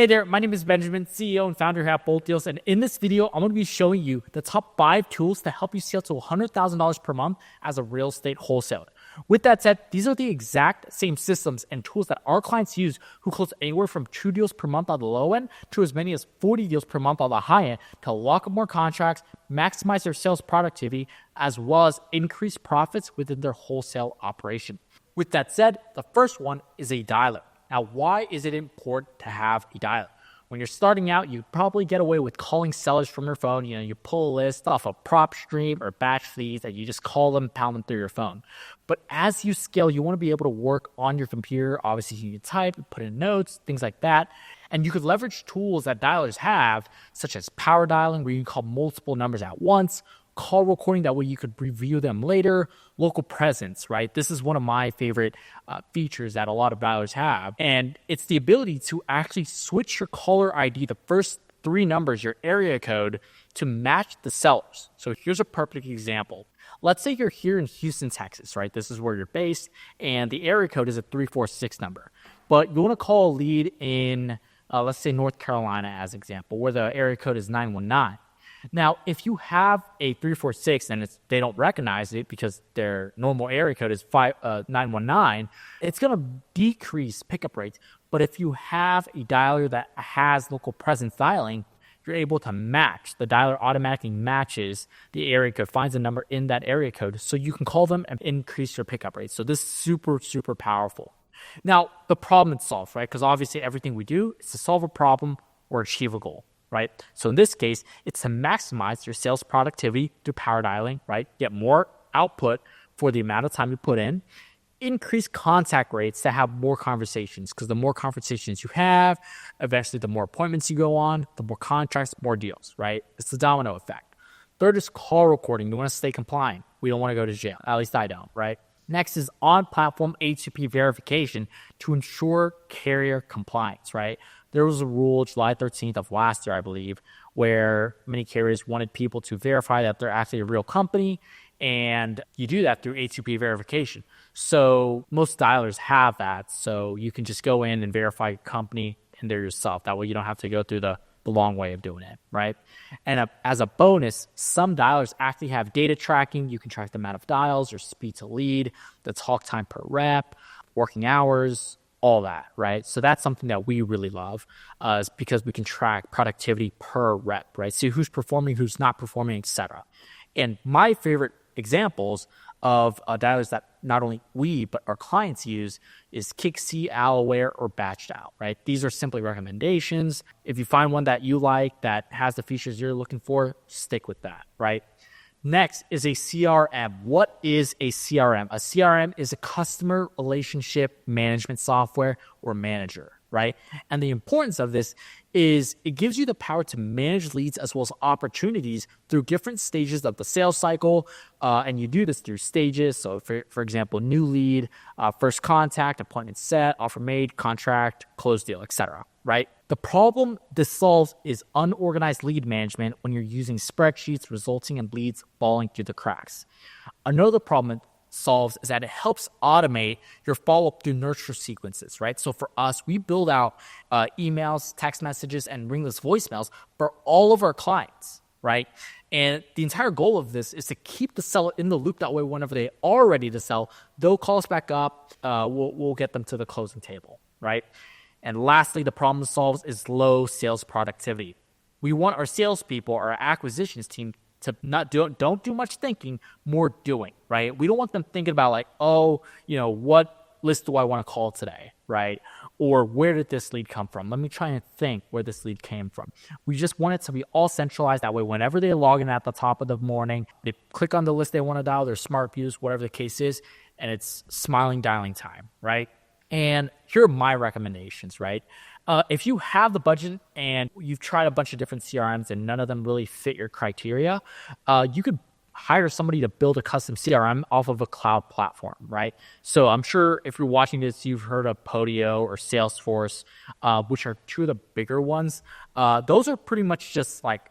Hey there, my name is Benjamin, CEO and founder here at Bolt Deals, and in this video, I'm going to be showing you the top 5 tools to help you scale to $100,000 per month as a real estate wholesaler. With that said, these are the exact same systems and tools that our clients use who close anywhere from 2 deals per month on the low end to as many as 40 deals per month on the high end to lock up more contracts, maximize their sales productivity, as well as increase profits within their wholesale operation. With that said, the first one is a dialer. Now, why is it important to have a dialer? When you're starting out, you probably get away with calling sellers from your phone. You pull a list off a prop stream or batch feeds and you just call them, pound them through your phone. But as you scale, you want to be able to work on your computer. Obviously, you can type, put in notes, things like that. And you could leverage tools that dialers have, such as power dialing, where you can call multiple numbers at once, call recording, that way you could review them later, local presence, right? This is one of my favorite features that a lot of dialers have. And it's the ability to actually switch your caller ID, the first 3 numbers, your area code, to match the sellers. So here's a perfect example. Let's say you're here in Houston, Texas, right? This is where you're based, and the area code is a 346 number. But you want to call a lead in, let's say North Carolina as example, where the area code is 919. Now, if you have a 346 and they don't recognize it because their normal area code is 919, it's going to decrease pickup rates. But if you have a dialer that has local presence dialing, you're able to match. The dialer automatically matches the area code, finds a number in that area code, so you can call them and increase your pickup rate. So this is super, super powerful. Now, the problem is solved, right? Because obviously everything we do is to solve a problem or achieve a goal. Right? So in this case, it's to maximize your sales productivity through power dialing, right? Get more output for the amount of time you put in, increase contact rates to have more conversations, because the more conversations you have, eventually the more appointments you go on, the more contracts, more deals, right? It's the domino effect. Third is call recording. You want to stay compliant. We don't want to go to jail. At least I don't, right? Next is on-platform HTTP verification to ensure carrier compliance, right? There was a rule July 13th of last year, I believe, where many carriers wanted people to verify that they're actually a real company, and you do that through HTTP verification. So most dialers have that, so you can just go in and verify your company and there yourself. That way you don't have to go through the long way of doing it, right? And as a bonus, some dialers actually have data tracking. You can track the amount of dials, your speed to lead, the talk time per rep, working hours, all that, right? So that's something that we really love is because we can track productivity per rep, right? See who's performing, who's not performing, etc. And my favorite examples of dialers that not only we, but our clients use is KickC, Alaware, or Batch Dial, right? These are simply recommendations. If you find one that you like that has the features you're looking for, stick with that, right? Next is a CRM. What is a CRM? A CRM is a customer relationship management software or manager, right? And the importance of this is it gives you the power to manage leads as well as opportunities through different stages of the sales cycle. And you do this through stages. So for example, new lead, first contact, appointment set, offer made, contract, close deal, etc. Right? The problem this solves is unorganized lead management when you're using spreadsheets, resulting in leads falling through the cracks. Another problem it solves is that it helps automate your follow-up through nurture sequences, right? So for us, we build out emails, text messages, and ringless voicemails for all of our clients, right? And the entire goal of this is to keep the seller in the loop. That way, whenever they are ready to sell, they'll call us back up. We'll get them to the closing table, right? And lastly, the problem it solves is low sales productivity. We want our salespeople, our acquisitions team, to don't do much thinking, more doing, right? We don't want them thinking about like, what list do I want to call today, right? Or where did this lead come from? Let me try and think where this lead came from. We just want it to be all centralized. That way, whenever they log in at the top of the morning, they click on the list they want to dial, their smart views, whatever the case is, and it's smiling dialing time, right? And here are my recommendations, right? If you have the budget and you've tried a bunch of different CRMs and none of them really fit your criteria, you could hire somebody to build a custom CRM off of a cloud platform, right? So I'm sure if you're watching this, you've heard of Podio or Salesforce, which are 2 of the bigger ones. Those are pretty much just like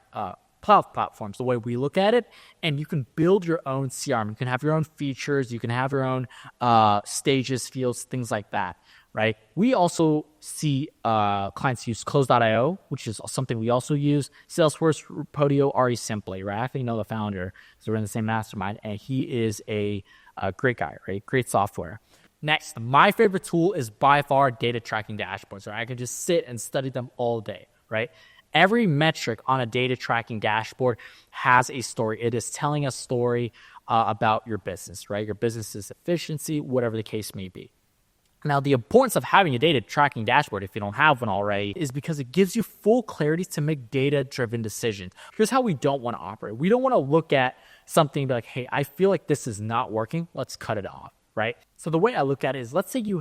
cloud platforms, the way we look at it, and you can build your own CRM. You can have your own features, you can have your own stages, fields, things like that. right? We also see clients use Close.io, which is something we also use. Salesforce, Podio, Ari Simply, right? I actually know the founder, so we're in the same mastermind, and he is a great guy, right? Great software. Next, my favorite tool is by far data tracking dashboards, right? I can just sit and study them all day, right? Every metric on a data tracking dashboard has a story. It is telling a story about your business, right? Your business's efficiency, whatever the case may be. Now, the importance of having a data tracking dashboard, if you don't have one already, is because it gives you full clarity to make data-driven decisions. Here's how we don't want to operate. We don't want to look at something and be like, hey, I feel like this is not working. Let's cut it off, right? So the way I look at it is, let's say you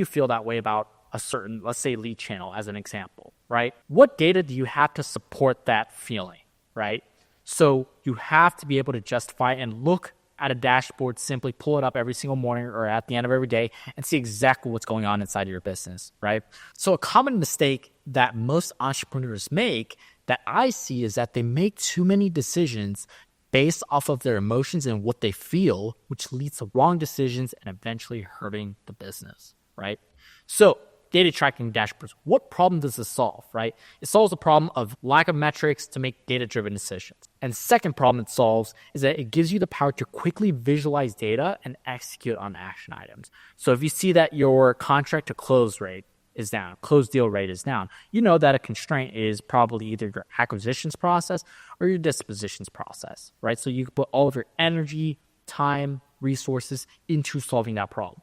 feel that way about a certain, let's say, lead channel as an example, right? What data do you have to support that feeling, right? So you have to be able to justify and look at a dashboard, simply pull it up every single morning or at the end of every day and see exactly what's going on inside of your business, right? So a common mistake that most entrepreneurs make that I see is that they make too many decisions based off of their emotions and what they feel, which leads to wrong decisions and eventually hurting the business, right? So data tracking dashboards, what problem does this solve, right? It solves the problem of lack of metrics to make data-driven decisions. And second problem it solves is that it gives you the power to quickly visualize data and execute on action items. So if you see that your contract to close rate is down, close deal rate is down, you know that a constraint is probably either your acquisitions process or your dispositions process, right? So you can put all of your energy, time, resources into solving that problem.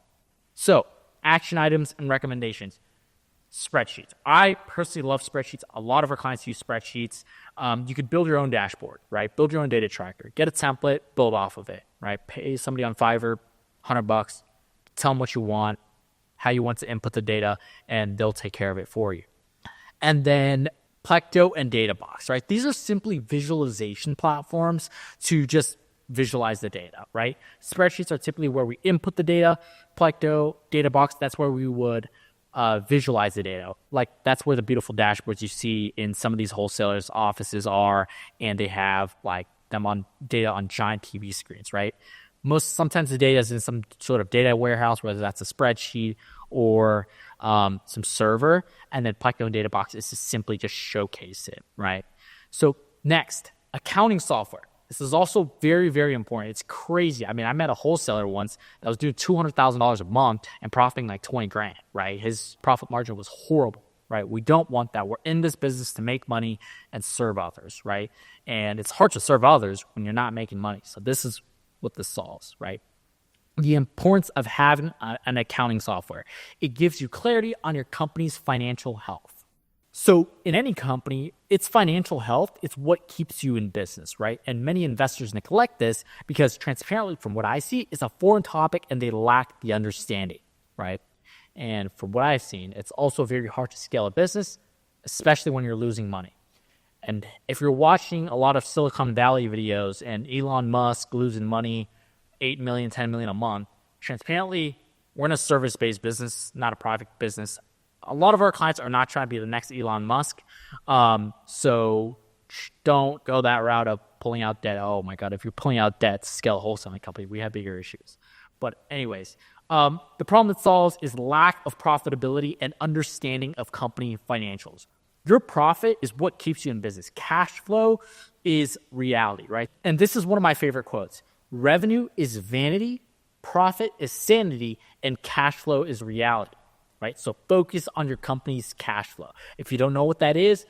So action items and recommendations. Spreadsheets. I personally love spreadsheets. A lot of our clients use spreadsheets. You could build your own dashboard, right? Build your own data tracker. Get a template, build off of it, right? Pay somebody on Fiverr, $100, tell them what you want, how you want to input the data, and they'll take care of it for you. And then Plecto and Databox, right? These are simply visualization platforms to just visualize the data, right? Spreadsheets are typically where we input the data. Plecto, Databox, that's where we would visualize the data. Like that's where the beautiful dashboards you see in some of these wholesalers' offices are, and they have like them on data on giant TV screens, right? Sometimes the data is in some sort of data warehouse, whether that's a spreadsheet or some server, and then Plecto and Databox is to simply just showcase it, right? So next, accounting software. This is also very, very important. It's crazy. I mean, I met a wholesaler once that was doing $200,000 a month and profiting like 20 grand, right? His profit margin was horrible, right? We don't want that. We're in this business to make money and serve others, right? And it's hard to serve others when you're not making money. So this is what this solves, right? The importance of having an accounting software. It gives you clarity on your company's financial health. So in any company, it's financial health. It's what keeps you in business, right? And many investors neglect this because transparently, from what I see, it's a foreign topic and they lack the understanding, right? And from what I've seen, it's also very hard to scale a business, especially when you're losing money. And if you're watching a lot of Silicon Valley videos and Elon Musk losing money, 8 million, 10 million a month, transparently, we're in a service-based business, not a product business. A lot of our clients are not trying to be the next Elon Musk. So don't go that route of pulling out debt. Oh my God, if you're pulling out debt to scale a wholesaling company, we have bigger issues. But anyways, the problem it solves is lack of profitability and understanding of company financials. Your profit is what keeps you in business. Cash flow is reality, right? And this is one of my favorite quotes. Revenue is vanity, profit is sanity, and cash flow is reality. Right? So focus on your company's cash flow. If you don't know what that is,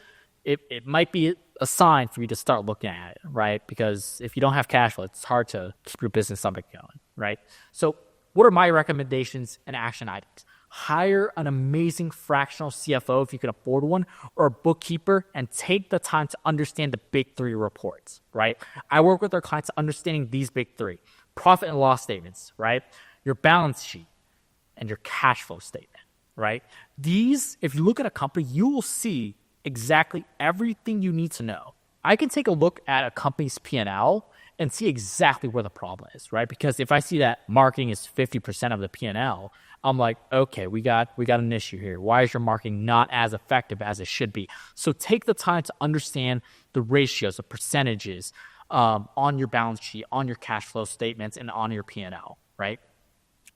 it might be a sign for you to start looking at it, right? Because if you don't have cash flow, it's hard to keep your business up and going, right? So what are my recommendations and action items? Hire an amazing fractional CFO if you can afford one, or a bookkeeper, and take the time to understand the big three reports, right? I work with our clients understanding these big three: profit and loss statements, right? Your balance sheet and your cash flow statement. Right? These, if you look at a company, you will see exactly everything you need to know. I can take a look at a company's P&L and see exactly where the problem is, right? Because if I see that marketing is 50% of the P&L, I'm like, okay, we got an issue here. Why is your marketing not as effective as it should be? So take the time to understand the ratios, the percentages on your balance sheet, on your cash flow statements, and on your P&L, right?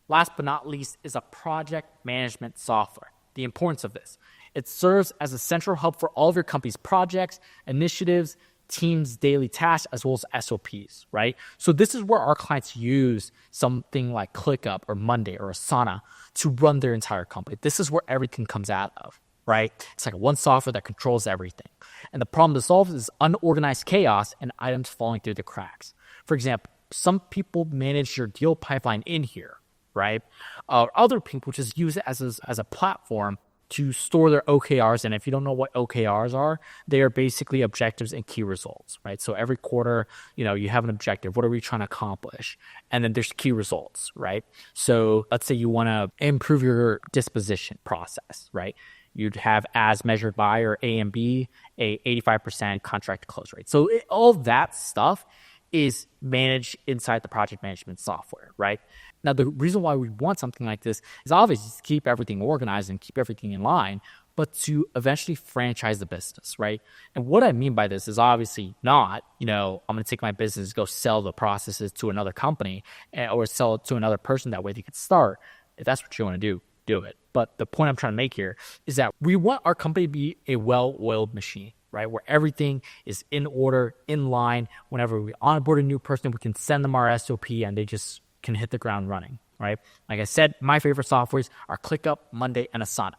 Last but not least is a project management software. The importance of this. It serves as a central hub for all of your company's projects, initiatives, teams' daily tasks, as well as SOPs, right? So this is where our clients use something like ClickUp or Monday or Asana to run their entire company. This is where everything comes out of, right? It's like one software that controls everything. And the problem to solve is unorganized chaos and items falling through the cracks. For example, some people manage your deal pipeline in here, right? Other people just use it as a platform to store their OKRs. And if you don't know what OKRs are, they are basically objectives and key results, right? So every quarter, you have an objective. What are we trying to accomplish? And then there's key results, right? So let's say you want to improve your disposition process, right? You'd have as measured by, or A and B, a 85% contract close rate. So all that stuff is managed inside the project management software, right? Now, the reason why we want something like this is obviously to keep everything organized and keep everything in line, but to eventually franchise the business, right? And what I mean by this is obviously not, I'm going to take my business, go sell the processes to another company or sell it to another person. That way they could start. If that's what you want to do it. But the point I'm trying to make here is that we want our company to be a well-oiled machine, right? Where everything is in order, in line. Whenever we onboard a new person, we can send them our SOP and they just can hit the ground running, right? Like I said, my favorite softwares are ClickUp, Monday, and Asana.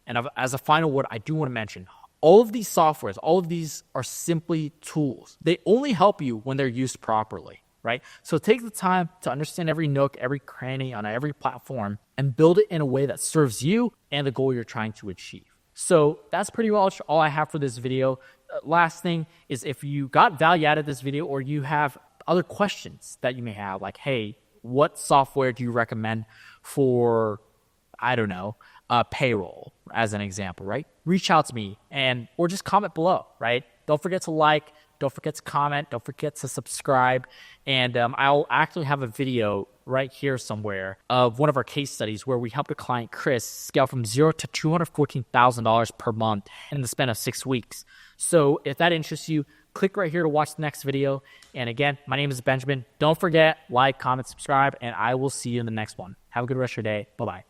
And as a final word, I do want to mention, all of these softwares, all of these are simply tools. They only help you when they're used properly, right? So take the time to understand every nook, every cranny on every platform and build it in a way that serves you and the goal you're trying to achieve. So that's pretty much all I have for this video. Last thing is, if you got value out of this video or you have other questions that you may have, like, hey, what software do you recommend for, payroll, as an example, right? Reach out to me or just comment below, right? Don't forget to like, don't forget to comment, don't forget to subscribe. And I'll actually have a video right here somewhere of one of our case studies where we helped a client, Chris, scale from $0 to $214,000 per month in the span of 6 weeks. So if that interests you, click right here to watch the next video. And again, my name is Benjamin. Don't forget, like, comment, subscribe, and I will see you in the next one. Have a good rest of your day. Bye-bye.